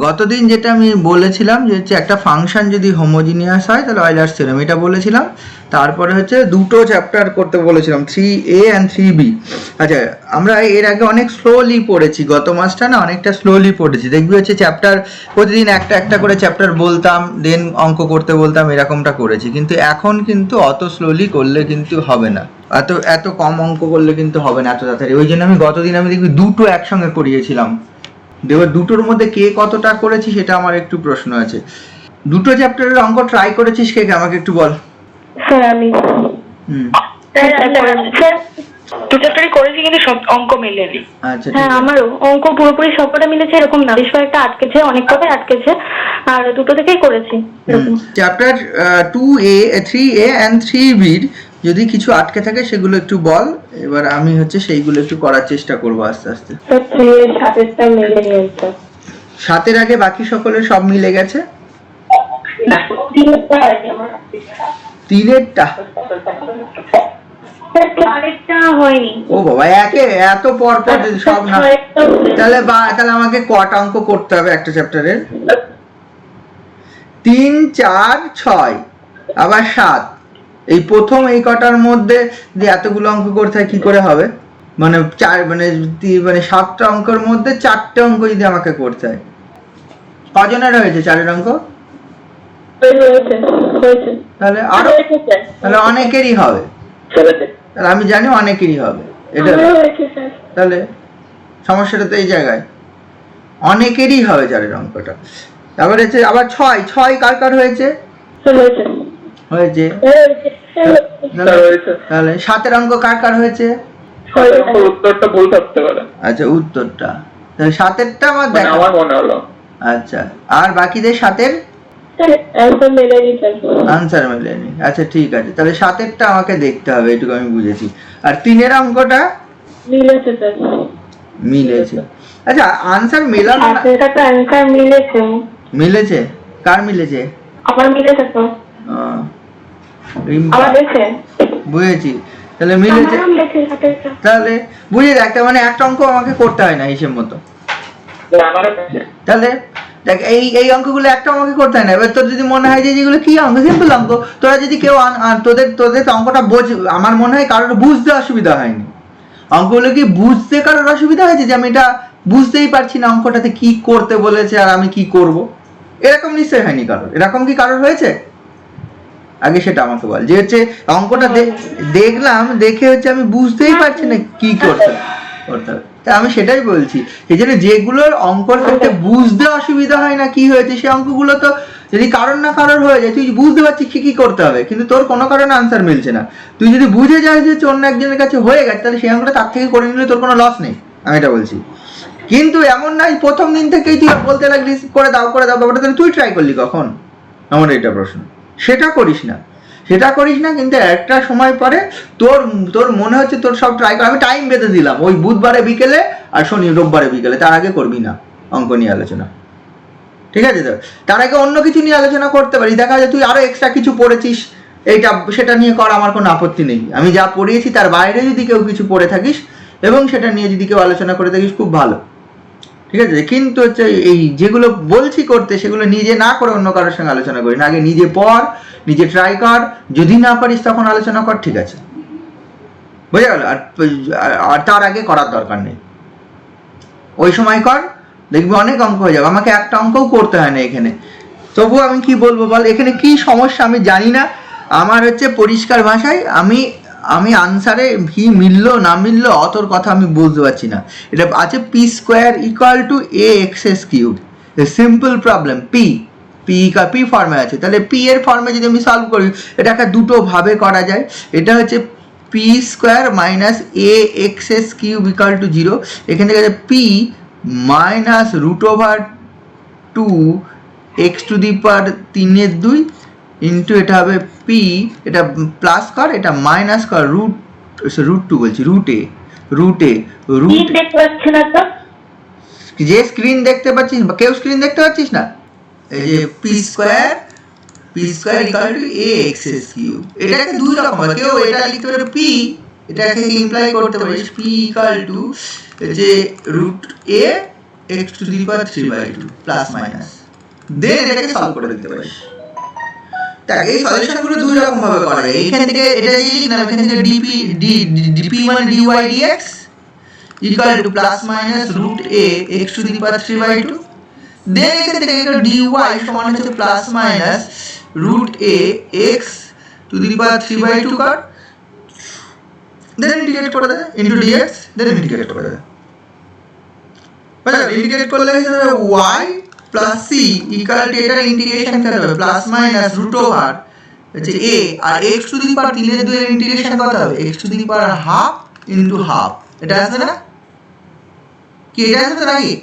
গতদিন যেটা আমি বলেছিলাম যে হচ্ছে একটা ফাংশন যদি হোমোজিনিয়াস হয় তাহলে অয়েলার্স থিওরেম, এটা বলেছিলাম। তারপরে হচ্ছে দুটো চ্যাপ্টার করতে বলেছিলাম, 3A অ্যান্ড 3B। আচ্ছা, আমরা এর আগে অনেক স্লোলি পড়েছি, গত মাসটা না অনেকটা স্লোলি পড়েছি। দেখবি হচ্ছে চ্যাপ্টার প্রতিদিন একটা একটা করে চ্যাপ্টার বলতাম, দেন অঙ্ক করতে বলতাম, এরকমটা করেছি। কিন্তু এখন কিন্তু অত স্লোলি করলে কিন্তু হবে না, এত এত কম অঙ্ক করলে কিন্তু হবে না এত তাড়াতাড়ি। ওই জন্য আমি গতদিন আমি দেখবি দুটো একসঙ্গে করিয়েছিলাম। এবার দুটোর মধ্যে কে কতটা করেছি সেটা আমার একটু প্রশ্ন আছে। দুটো চ্যাপ্টারের অঙ্ক ট্রাই করেছিস কে, আমাকে একটু বল। স্যার আমি দু চ্যাপ্টারই করেছি কিন্তু সব অঙ্ক মেলেনি। আচ্ছা, হ্যাঁ আমারও অঙ্ক পুরোপুরি সবকটা মিলেছে এরকম না, বেশ কয়েকটা আটকেছে, অনেক কথাই আটকেছে, আর দুটো থেকেই করেছি এরকম। Chapter 2A 3A and 3B যদি কিছু আটকে থাকে সেগুলো একটু বল, এবার আমি হচ্ছে সেইগুলো একটু করার চেষ্টা করবো আস্তে আস্তে। সাতেরটা মিলে নিয়েছে, 7-এর আগে বাকি সকলের সব মিলে গেছে, 3-এরটা হয়নি। ও বাবা, একে এত পর পর যদি সব না, তাহলে তাহলে আমাকে কটা অঙ্ক করতে হবে একটা চ্যাপ্টারের? 3, 4, 6 আবার 7, এই প্রথম এই কটার মধ্যে যে এতগুলো অঙ্ক করতে হয় কি করে হবে? মানে মানে 7টা অঙ্কের মধ্যে 4টে অঙ্ক যদি আমাকে করতে হয়, কজনের হয়েছে 4এর অঙ্ক? তাহলে আরো, তাহলে অনেকেরই হবে, তাহলে আমি জানি অনেকেরই হবে এটা। তাহলে সমস্যাটা তো এই জায়গায়, অনেকেরই হবে 4-এর অঙ্কটা। তারপরে হচ্ছে আবার 6 কার কার হয়েছে? হয়েছে। তাহলে 7-এর অঙ্ক কার কার হয়েছে? উত্তরটা ভুল থাকতে পারে। আচ্ছা, উত্তরটা তাহলে 7-এরটা আমার দেখা, আমার মনে হলো। আচ্ছা, আর বাকিদের 7-এর আনসার মেলেনি। আচ্ছা ঠিক আছে, তাহলে 7-এরটা আমাকে দেখতে হবে, এটুকু আমি বুঝেছি। আর 3-এর অঙ্কটা মিলেছে স্যার, মিলেছে। আচ্ছা, আনসার মেলানো না, আনসার মিলেছে। মিলেছে? কার মিলেছে? আমার মিলেছে তো, আমার দেখে বুঝেছি, তাহলে মিলেছে। তাহলে বুঝে দেখ, মানে একটা অঙ্ক আমাকে করতে হয় না হিসেব মতো। তাহলে দেখ, এই অঙ্কগুলো একটা আমাকে করতে হয় না। এবার তোর যদি মনে হয় যে যেগুলো কি অঙ্ক, সিম্পল অঙ্ক, তোরা যদি কেউ তোদের অঙ্কটা আমার মনে হয় কারোর বুঝতে অসুবিধা হয়নি। অঙ্কগুলো কি বুঝতে কারোর অসুবিধা হয়েছে যে আমি এটা বুঝতেই পারছি না অঙ্কটাতে কি করতে বলেছে আর আমি কি করব, এরকম নিশ্চয়ই হয়নি কারোর। এরকম কি কারোর হয়েছে? আগে সেটা আমাকে বল, যে হচ্ছে অঙ্কটা দেখলাম, দেখে হচ্ছে আমি বুঝতেই পারছি না কি করতে হবে। তা আমি সেটাই বলছি, এই জন্য যেগুলোর অঙ্কর ক্ষেত্রে বুঝতে অসুবিধা হয় না কি হয়েছে, সেই অঙ্কগুলো তো যদি কারোর না কারোর হয়ে যায়, তুই বুঝতে পারছিস কি করতে হবে, কিন্তু তোর কোনো কারণে আনসার মিলছে না, তুই যদি বুঝে যাস যে অন্য একজনের কাছে হয়ে গেছে, তাহলে সেই অঙ্কটা তার থেকে করে নিলে তোর কোনো লস নেই, আমি এটা বলছি। কিন্তু এমন নাই প্রথম দিন থেকেই তুই বলতে লাগলি করে দাও ব্যাপারটা, তাহলে তুই ট্রাই করলি কখন? আমার এটা প্রশ্ন। সেটা করিস না, কিন্তু একটা সময় পরে তোর মনে হচ্ছে তোর সব ট্রাই কর। আমি টাইম বেঁধে দিলাম, ওই বুধবারে বিকেলে আর রোববারে বিকেলে, তার আগে করবি না অঙ্ক নিয়ে আলোচনা, ঠিক আছে? তো তার আগে অন্য কিছু নিয়ে আলোচনা করতে পারি, দেখা যায় তুই আরো এক্সট্রা কিছু পড়েছিস, এইটা সেটা নিয়ে কর, আমার কোনো আপত্তি নেই। আমি যা পড়িয়েছি তার বাইরে যদি কেউ কিছু পড়ে থাকিস এবং সেটা নিয়ে যদি কেউ আলোচনা করে থাকিস, খুব ভালো, ঠিক আছে? কিন্তু হচ্ছে এই যেগুলো বলছি করতে, সেগুলো নিজে না করে অন্য কারোর সঙ্গে আলোচনা করি না। আগে নিজে পড়, নিজে ট্রাই কর, যদি না পারিস তখন আলোচনা কর, ঠিক আছে? বুঝে গেল? আর তার আগে করার দরকার নেই, ওই সময় কর, দেখবি অনেক অঙ্ক হয়ে যাবে। আমাকে একটা অঙ্কও করতে হয় না এখানে, তবুও আমি কি বলবো বল, এখানে কি সমস্যা আমি জানি না। আমার হচ্ছে পরিষ্কার ভাষায় আমি আনসারে কি মিললো না মিললো অতর কথা আমি বুঝতে পারছি না। এটা আছে p² = ax³ simple problem, p ফর্মে আছে। তাহলে p এর ফর্মে যদি আমি সলভ করি, এটাকে দুটো ভাবে করা যায়। এটা হচ্ছে p² - ax³ = 0। এখান থেকে p -√2 x⁻³ ইন্টু এটা হবে p, এটা প্লাস কর, এটা মাইনাস কর, √2 বলছি, √a দেখতে পাচ্ছি না তো, যে স্ক্রিন দেখতে পাচ্ছিস, কেউ স্ক্রিন দেখতে পাচ্ছিস না? এই যে p² = ax³, এটাকে দুই রকম হয়, কেউ এটা লিখতে পারে p, এটাকে ইমপ্লাই করতে পারিস p = যে √a x to the power 3/2 plus minus, then এটাকে সলভ করে দিতে পারিস। দেখ এই সলিউশনগুলো দুই রকম ভাবে করা যায়। এইখান থেকে এটা যদি লিখলাম, এখান থেকে dp মানে dy dx equal to plus minus root a x to the power 3/2, then এখান থেকে dy সমান হচ্ছে plus minus root a x to the power 3/2 কর, দেন ইন্টিগ্রেট করে দে ইনটু dx, দেন ইন্টিগ্রেট করে দে। মানে ইন্টিগ্রেট করলে y plus c equal to এটার ইন্টিগ্রেশন কত হবে প্লাস মাইনাস রুট ওভার হচ্ছে a, আর x টু দি পাওয়ার 3 এর 2 এর ইন্টিগ্রেশন কত হবে x to the power half into half. এটা আসবে না কি? এটা আসবে নাকি?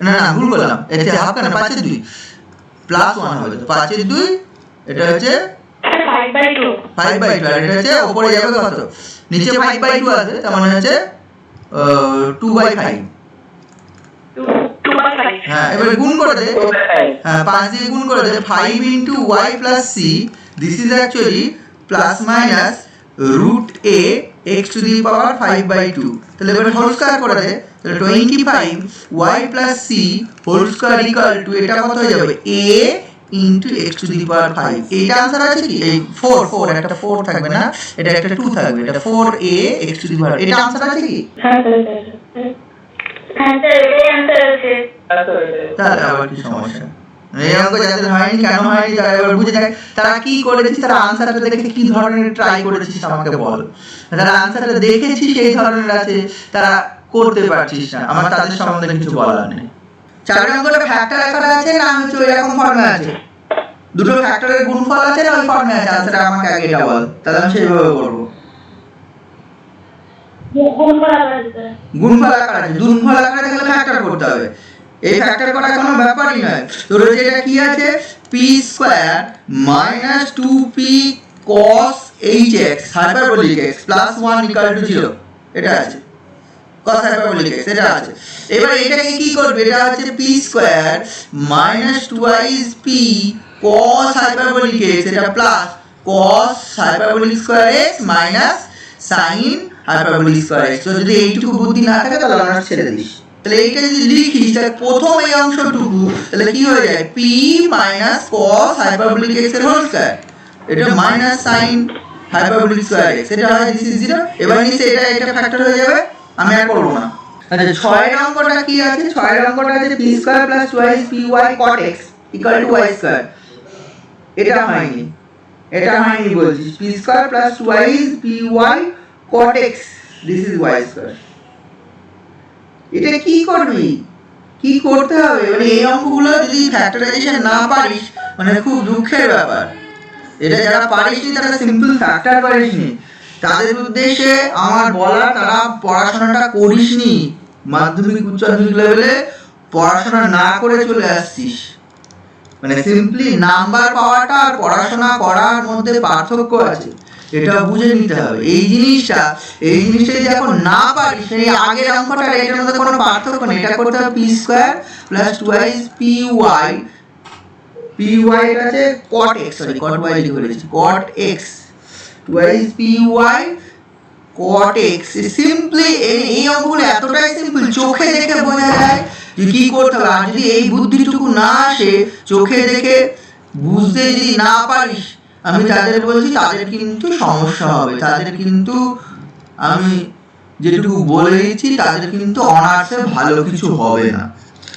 না না ভুল করলাম, এটা হাফ কেন 5 এর 2 প্লাস 1 হবে, তো 5 এর 2 এটা হচ্ছে 5/2 5/2, আর এটা হচ্ছে উপরে যাবে কত, নিচে 5/2 আছে, তার মানে হচ্ছে 2/5। 2/5। হ্যাঁ এবার গুণ করে দে, হ্যাঁ 5 দিয়ে গুণ করে দে, 5 into y plus c, this is actually plus minus root a x to the power 5/2। তাহলে এবার হোল স্কয়ার করে দে, তাহলে 25 y plus c whole square equal to এটা কত হয়ে যাবে a into x to the power 5। এইটা आंसर আছে কি? এই 4 একটা 4 থাকবে না, এটা একটা 2 থাকবে, এটা 4a x টু দি পাওয়ার, এটা आंसर আছে কি? হ্যাঁ স্যার, হ্যাঁ স্যার এটাই অ্যান্সার আছে। তাহলে আবার কি সমস্যা? এই অঙ্ক যাদের হয়নি, কেন হয়নি তারা এবার বুঝে যায় তারা কি করেছিস, তারা আনসারটা দেখে কি ধরনের ট্রাই করেছিস আমাকে বল। যারা আনসারটা দেখেছিস সেই ধরনের আছে, তারা করতে পারছিস না, আমার তাদের সম্বন্ধে কিছু বলার নেই। 4 অঙ্কটা ফ্যাক্টর আকারে আছে না হচ্ছে এরকম ফর্মে আছে, দুটো ফ্যাক্টরের গুণফল আছে না ওই ফর্মে আছে, আনসারটা আমাকে আগে এটা বল, তাহলে আমি সেইভাবে করব। গুণফল আকারে আছে, গুণফল আকারে আছে, গুণফল আকারে থাকলে ফ্যাক্টর করতে হবে। এই ফ্যাক্টর করা কোনো ব্যাপারই নয়। তোর হচ্ছে এটা কি আছে, P square minus 2p cos hx hyperbolic x plus 1 equal to 0, এটা আছে cos হাইপারবোলিক x, এটা আছে। এবার এটাকে কি করবে, এটা হচ্ছে p square minus 2p cos hyperbolic x, এটা plus cos hyperbolic square x minus sin hyperbolic square x। তো যদি এইটুকু বুদ্ধি না থাকে তাহলে অনার্স ছেড়ে দিস। তাহলে এইটা যদি লিখিস তাহলে প্রথম এই অংশটুকু তাহলে কি হয়ে যায়, p minus cos hyperbolic x এর হোল স্কয়ার, এটা minus sin hyperbolic square x, এটা হয় দিস ইজ 0। এবার নিচে এটা ফ্যাক্টর হয়ে যাবে, আমি আর করব না। আচ্ছা 6 এর অঙ্কটা কি আছে, 6 এর অঙ্কটা আছে p square plus 2py cot x equal to y square, এটা হয়নি, এটা হয়নি বলছিস, p square plus 2py cot x this is y square. এটা কি করবি, কি করতে হবে, মানে এই অঙ্কগুলো যদি ফ্যাক্টরাইজেশন না পারিস মানে খুব দুঃখের ব্যাপার। এটা যারা পারিসনি তারা সিম্পল ফ্যাক্টর পারিসনি, তাদের উদ্দেশ্যে আমার বলা, তারা পড়াশোনাটা করিসনি, মাধ্যমিক উচ্চ মাধ্যমিক লেভেলে পড়াশোনা না করে চলে আসছিস। মানে সিম্পলি নাম্বার পাওয়াটা আর পড়াশোনা করার মধ্যে পার্থক্য আছে, এটা বুঝে নিতে হবে। এই জিনিসটা যদি এখন না পারিস, এই আগের অঙ্কটা এটার মধ্যে কোনো পার্থক্য নেই, এটা করতে হবে p স্কয়ার প্লাস 2py এটা আছে cot x, sorry cot y লিখে ফেলেছি, cot x 2py cot x। Simply এই অঙ্কগুলো এতটাই সিম্পল, চোখে দেখে বোঝা যায় যে কি করতে হবে। আর যদি এই বুদ্ধিটুকু না আসে, চোখে দেখে বুঝতে যদি না পারিস, আমি যাদের বলছি তাদের কিন্তু সমস্যা হবে, তাদের কিন্তু আমি যেটুকু বলে দিচ্ছি তাদের কিন্তু অনার্সে ভালো কিছু হবে না।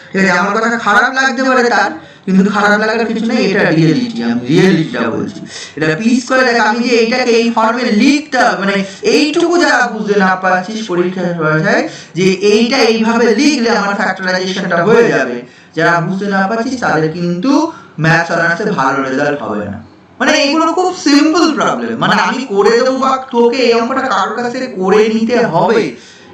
ঠিক আছে, আমার কথা খারাপ লাগতে পারে তার, কিন্তু খারাপ লাগার কিছু নেই, এটা রিয়েলিটি, আমি রিয়েলিটিটা বলছি। এটা পি স্কয়ার, আমি যে এইটাকে এই ফর্মে লিখতে হবে, মানে এইটুকু যারা বুঝতে না পারছিস পরীক্ষার ভাষায় যে এইটা এইভাবে লিখলে আমার ফ্যাক্টরাইজেশনটা হয়ে যাবে, যারা বুঝতে না পারছিস তাদের কিন্তু ম্যাথস অনার্সে ভালো রেজাল্ট হবে না। মানে এগুলো খুব সিম্পল প্রবলেম, মানে আমি করে দেবো বা তোকে এই অঙ্কটা কারোর কাছ থেকে করে নিতে হবে,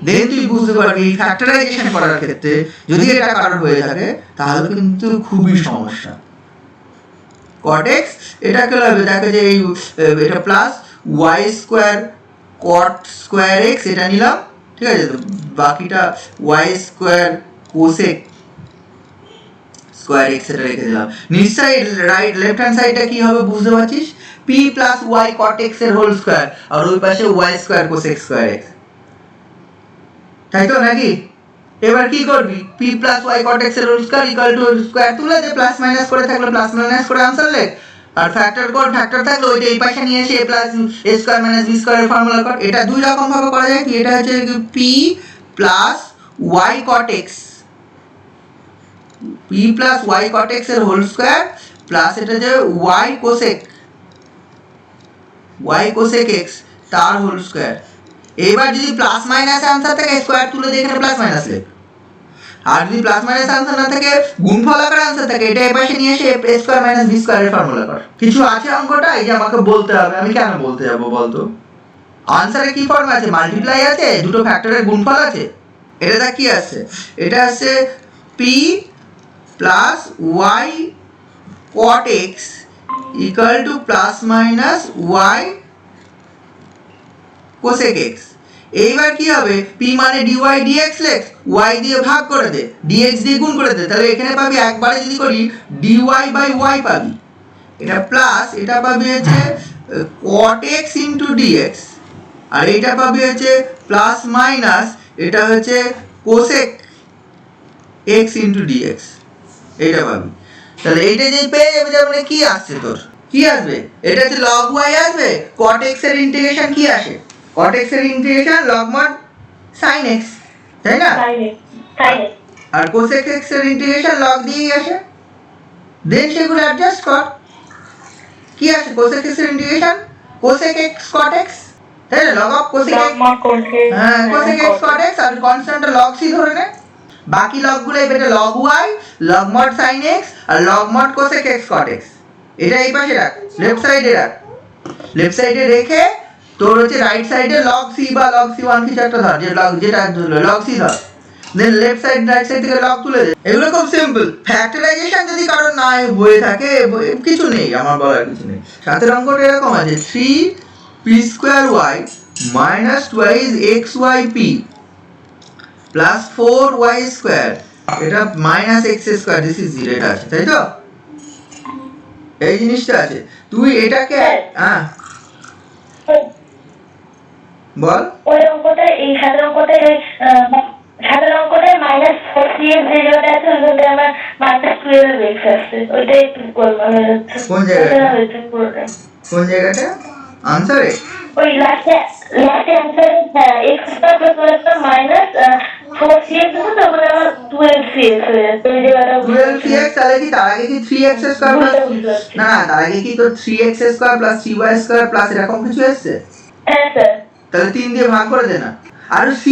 দেন তুই বুঝতে পারবি এই ফ্যাক্টরাইজেশন করার ক্ষেত্রে যদি এটা কারোর হয়ে থাকে তাহলে কিন্তু খুবই সমস্যা। cot x এটা কি হবে, দেখো যে এই এটা plus y square cot square x এটা নিলাম, ঠিক আছে, তো বাকিটা y square cosec square x এটা রেখে দিলাম। নিচ সাইড রাইট লেফট হ্যান্ড সাইডটা কি হবে বুঝতে পারছিস, p plus y cot x এর হোল স্কয়ার, আর ওই পাশে y square cosec square x, তাই তো নাকি? এবার কি করবি p plus y cot x এর whole square equal to square তুলে দে প্লাস মাইনাস করে থাকলে প্লাস মাইনাস করে आंसर লেখ আর ফ্যাক্টর কর ফ্যাক্টর থাকলে ওইটা এই পাশে নিয়ে এসে a plus a square minus b square এর ফর্মুলা কর এটা দুই রকম ভাবে করা যায় কি এটা হচ্ছে p plus y cot x p plus y cot x এর হোল স্কয়ার প্লাস এটা যে y cosec x তার হোল স্কয়ার এবার যদি প্লাস মাইনাস आंसर থাকে স্কয়ার তুলে দে এখানে প্লাস মাইনাস লেখ আর যদি প্লাস মাইনাস आंसर না থাকে গুণফল আকারে आंसर থাকে এটা এই পাশে নিয়ে এসে a square minus b square এর ফর্মুলা কর কিছু আছে অঙ্কটা এই যে আমাকে বলতে হবে আমি কেন বলতে যাব বলতো আনসারে কি ফর্ম আছে মাল্টিপ্লাই আছে দুটো ফ্যাক্টরের গুণফল আছে এটা কি আছে এটা আছে p plus y cot x equal to plus minus y cosec x এইবার কি হবে p মানে dy dx লেখ y দিয়ে ভাগ করে দে dx দিয়ে গুণ করে দে তাহলে এখানে পাবি একবারে যদি করি dy বাই y পাবি এটা প্লাস এটা পাবি হচ্ছে cot x into dx আর এটা পাবি হচ্ছে প্লাস মাইনাস এটা হচ্ছে cosec x into dx এটা পাবি তাহলে এইটা যে পেয়ে যাবে তার মানে কি আসছে তোর কি আসবে এটা হচ্ছে log y আসবে cot x এর ইন্টিগ্রেশন কি আসে cot x এর integration log mod sin x তাই না আর cosec x এর ইন্টিগ্রেশন log দিয়েই আসে দেন সেগুলো অ্যাডজাস্ট কর কি আসে cosec x এর integration cosec x cot x তাই না log of cosec x হ্যাঁ cosec x cot x আর কনস্ট্যান্টটা log c ধরে নে বাকি লগ গুলো এটা log y log mod sin x আর log mod cosec x cot x এটা এই পাশে রাখ লেফট সাইডে রাখ লেফট সাইডে রেখে তোর হচ্ছে রাইট সাইডে log c বা log c1 কিছু একটা ধর যে log যেটা ধরলো log c ধর দেন লেফট সাইড রাইট সাইড থেকে log তুলে দে এগুলো খুব সিম্পল ফ্যাক্টরাইজেশন যদি কারো না হয়ে থাকে কিছু নেই আমার বলার কিছু নেই সাথে অঙ্কটা এরকম আছে 3p square y minus twice xyp plus 4y square এটা minus x square this is 0 এটা আছে তাই তো এই জিনিসটা আছে তুই এটাকে হ্যাঁ বল ওই অঙ্কটা এই সাধারণ অঙ্কটা মাইনাস 4cx যে জায়গাটা আছে ওখানে আমার মাইনাস 12x আসছে ওইটাই একটু কোন জায়গাটা আনসারে ওই লাস্টে answer x square plus y square minus 4cx আছে তো ওখানে আমার 12cx হয়ে যাচ্ছে ওই জায়গাটা 12cx তাহলে কি তার আগে কি 3x স্কয়ার প্লাস না তার আগে কি তো 3x square plus 3y square plus এরকম কিছু আসছে হ্যাঁ স্যার তাহলে 3 দিয়ে ভাগ করে দে না আর c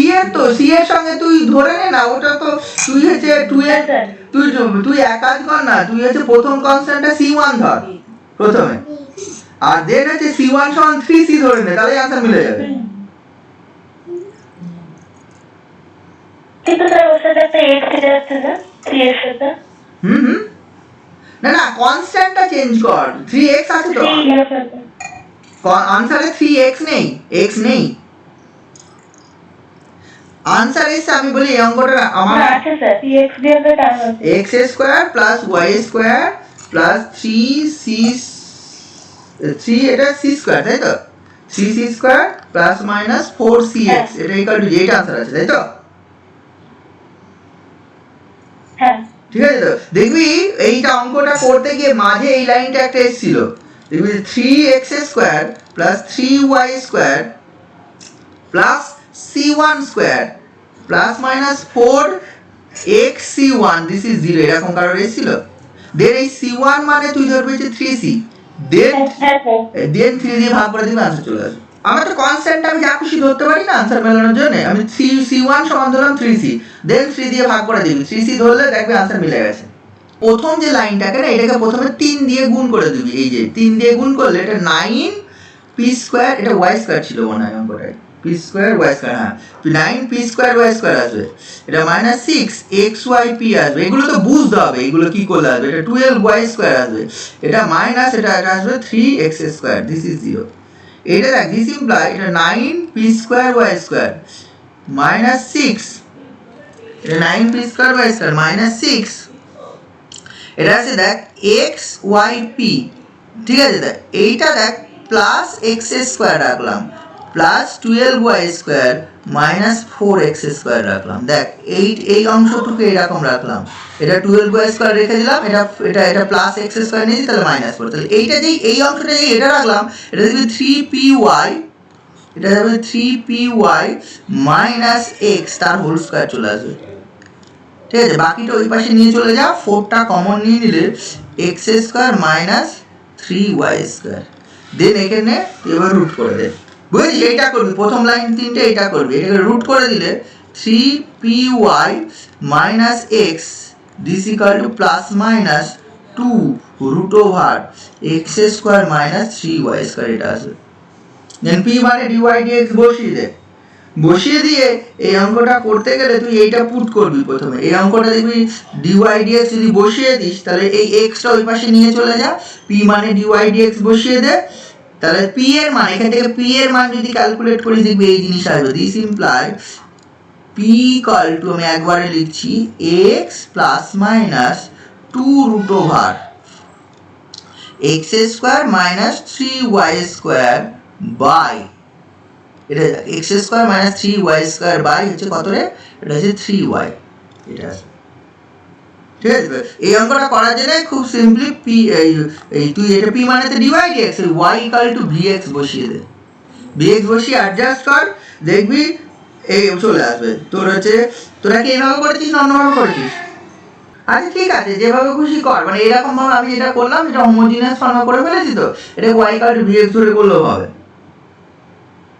এর সঙ্গে তুই ধরে নে না ওটা তো তুই হচ্ছে 2 এর তুই এক কাজ কর না তুই হচ্ছে প্রথম কনস্ট্যান্টটা c1 ধর প্রথমে আর দেন হচ্ছে c1 সমান 3c ধরে নে তাহলে आंसर মিলে যাবে কিন্তু স্যার ওর সাথে একটা x যাচ্ছে না 3 এর সাথে না কনস্ট্যান্টটা চেঞ্জ কর 3x আছে তো আনসারে 3x নেই x নেই आंसर এসে আমি বলি এই অঙ্কটা আমার আছে স্যার 3x দিয়ে টার্ম আছে x square plus y square plus 3 এটা c স্কয়ার তাই তো 3c square plus minus 4cx এটা ইকুয়াল টু যেটা आंसर আছে তাই তো হ্যাঁ ঠিক আছে তো দেখবি এইটা অঙ্কটা করতে গিয়ে মাঝে এই লাইনটা একটা এসেছিল দেখবি 3x square plus 3y square plus c1 square plus minus 4xc1 this is 0 এরকম কারণ এসেছিল দেন এই c1 মানে তুই ধরবি যে 3c দেন 3 দিয়ে ভাগ করে দিবি आंसर চলে আসবে আমার তো কনস্ট্যান্ট আমি যা খুশি ধরতে পারি না आंसर মেলানোর জন্য আমি c1 সমান ধরলাম 3c দেন 3 দিয়ে ভাগ করে দিবি 3c ধরলে দেখবি आंसर মিলে গেছে প্রথম যে লাইনটাকে না এটাকে প্রথমে 3 দিয়ে গুণ করে দিবি এই যে 3 দিয়ে গুণ করলে এটা 9p স্কয়ার এটা y স্কয়ার ছিল মনে হয় অঙ্কটায় p স্কয়ার y স্কয়ার হ্যাঁ 9p স্কয়ার y স্কয়ার আসবে এটা মাইনাস 6xyp আসবে এগুলো তো বুঝতে হবে এগুলো কি করলে আসবে এটা 12y স্কয়ার আসবে এটা মাইনাস এটা আসবে 3x স্কয়ার দিস ইজ 0 এটা দেখ দিস ইমপ্লাই এটা 9p square y square minus 6 এটা 9p square y square minus 6 এটা আছে দেখ xyp ঠিক আছে দেখ এইটা দেখ প্লাস x স্কয়ার রাখলাম plus 12y square minus 4x square রাখলাম। দেখ এই অংশটুকু এরকম রাখলাম, এটা 12y স্কোয়ার রেখে দিলাম, এটা প্লাস x স্কোয়ার নিয়েছি, তাহলে মাইনাস 4। তাহলে এইটা যেই এই অংশটা যেই এটা রাখলাম, এটা দেখবি 3py, এটা যাবে 3py মাইনাস x তার হোল স্কোয়ার চলে আসবে। ঠিক আছে, বাকিটা ওই পাশে নিয়ে চলে যা, 4টা কমন নিয়ে নিলে x square minus 3y square. Then এখানে তুই এবার রুট করে দে, বুঝলি? এইটা করবি, প্রথম লাইন 3টে এইটা করবি, এটাকে রুট করে দিলে 3py minus x this equal to plus minus 2 root over x square minus 3y square এটা আসবে। দেন p মানে dy dx বসিয়ে দে, বসিয়ে দিয়ে এই অঙ্কটা করতে গেলে তুই এইটা পুট করবি প্রথমে। এই অঙ্কটা দেখবি dy dx যদি বসিয়ে দিস, তাহলে এই xটা ওই পাশে নিয়ে চলে যা, p মানে dy dx বসিয়ে দে, তাহলে p এর মান, এখান থেকে p এর মান যদি ক্যালকুলেট করি দেখবি এই জিনিস আসবে। This imply p equal to, আমি একবারে লিখছি, x plus minus 2 root over x square minus 3y square by, এটা x square minus 3y square by হচ্ছে কত রে? এটা হচ্ছে 3y। এটা আছে, ঠিক আছে? এই অঙ্কটা করার জন্য খুব সিম্পলি এই তুই এটা p মানে তো dy dx, y equal to vx বসিয়ে দে, vx বসিয়ে অ্যাডজাস্ট কর, দেখবি এই চলে আসবে। তোর হচ্ছে, তোরা কি এইভাবে করেছিস না অন্যভাবে করেছিস? আচ্ছা ঠিক আছে, যেভাবে খুশি কর, মানে এরকম ভাবে আমি যেটা করলাম এটা হোমোজিনিয়াস ফর্মে করে ফেলেছি, তো এটা y ইকুয়াল টু vx ধরে করলেও হবে।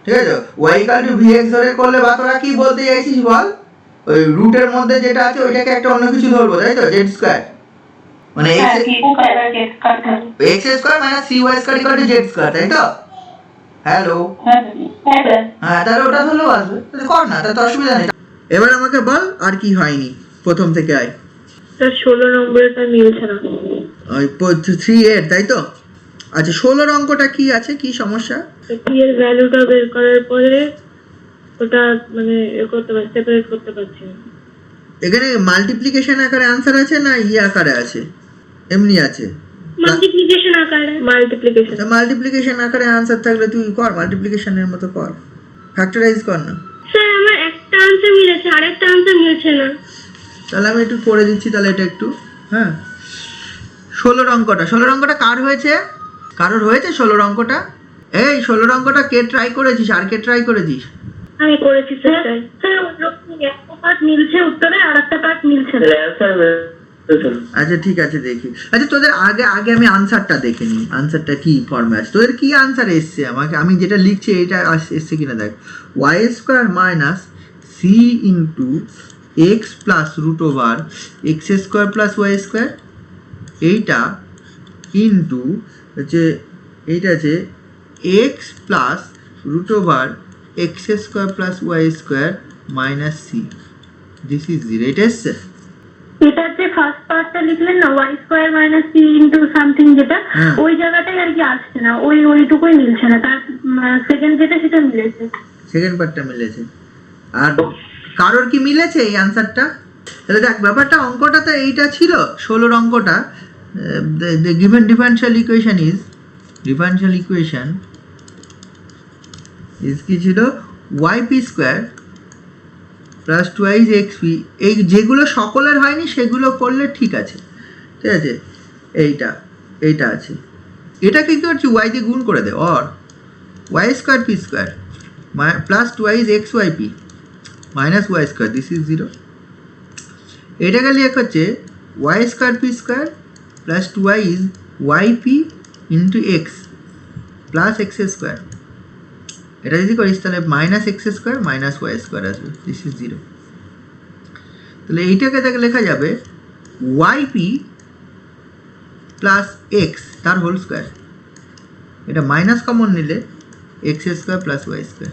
ঠিক আছে, y ইকুয়াল টু vx ধরে করলে, বা তোরা কি বলতে চাইছিস বল? ওই রুটের মধ্যে যেটা আছে ওইটাকে একটা অন্য কিছু ধরবো, তাই তো? z স্কয়ার মানে x square minus 3y square equal two z square, তাই তো? হ্যালো, হ্যাঁ, তাহলে ওটা ধরলেও আসবে, তাহলে কর না, তাতে অসুবিধা নেই। এবার আমাকে বল আর কি হয়নি, প্রথম থেকে আয়। স্যার 16 নম্বরটা মিলছে না। ওই 3 তাই তো? আচ্ছা 16 অঙ্কটা কি আছে, কি সমস্যা? p এর ভ্যালুটা বের করার পরে ওটা মানে করতে পারছি, সেপারেট করতে পারছি না। এখানে মাল্টিপ্লিকেশন আকারে आंसर আছে না আকারে আছে? এমনি আছে মাল্টিপ্লিকেশন আকারে। মাল্টিপ্লিকেশন আকারে आंसर থাকলে তুই কর, মাল্টিপ্লিকেশনের মতো কর, ফ্যাক্টরাইজ কর না। স্যার আমার একটা आंसर মিলেছে, আরেকটা आंसर মিলছে না। তাহলে আমি একটু করে দিচ্ছি, তাহলে এটা একটু, হ্যাঁ। 16 অঙ্কটা কার হয়েছে? কারোর হয়েছে 16 অঙ্কটা? এই 16 অঙ্কটা কে ট্রাই করেছিস, আর কে ট্রাই করেছিস? আমি করেছি স্যার। স্যার একটা পার্ট মিলছে উত্তরে, আর একটা পার্ট মিলছে না। আচ্ছা ঠিক আছে, দেখি। আচ্ছা তোদের আগে আমি আনসারটা দেখে নিই, আনসারটা কি ফর্মে আছে, তোদের কি আনসার এসছে আমাকে, আমি যেটা লিখছি এটা এসছে কিনা দেখ। y square minus c into x plus root over x square plus y square, এইটা ইন্টু হচ্ছে এইটা আছে x plus root over x square plus y square minus c, this is 0। এটা এসছে? এটা যে ফার্স্ট পার্টটা লিখলেন না, y square minus c into something, যেটা ওই জায়গাটাই আর কি আসছে না, ওইটুকুই মিলছে না। তার সেকেন্ড যেটা সেটা মিলেছে, সেকেন্ড পার্টটা মিলেছে। আর কারোর কি মিলেছে এই আনসারটা? তাহলে দেখ ব্যাপারটা, অঙ্কটা তো এইটা ছিল 16 অঙ্কটা। the given differential equation is কি ছিল? yp square plus 2xp। এই যেগুলো সকলের হয়নি সেগুলো করলে ঠিক আছে, ঠিক আছে? এইটা আছে, এটা কি করছি, y দিয়ে গুণ করে দে, or y square p square plus 2xyp minus y square, this is 0। এটাকে লিখ হচ্ছে y square p square plus 2yp into x plus x square. এটা যদি করিস তাহলে minus x square minus y square আসবে, দিস ইজ 0। তাহলে এইটাকে দেখে লেখা যাবে ওয়াইপি প্লাস এক্স তার হোল স্কোয়ার, এটা মাইনাস কমন নিলে x square plus y square,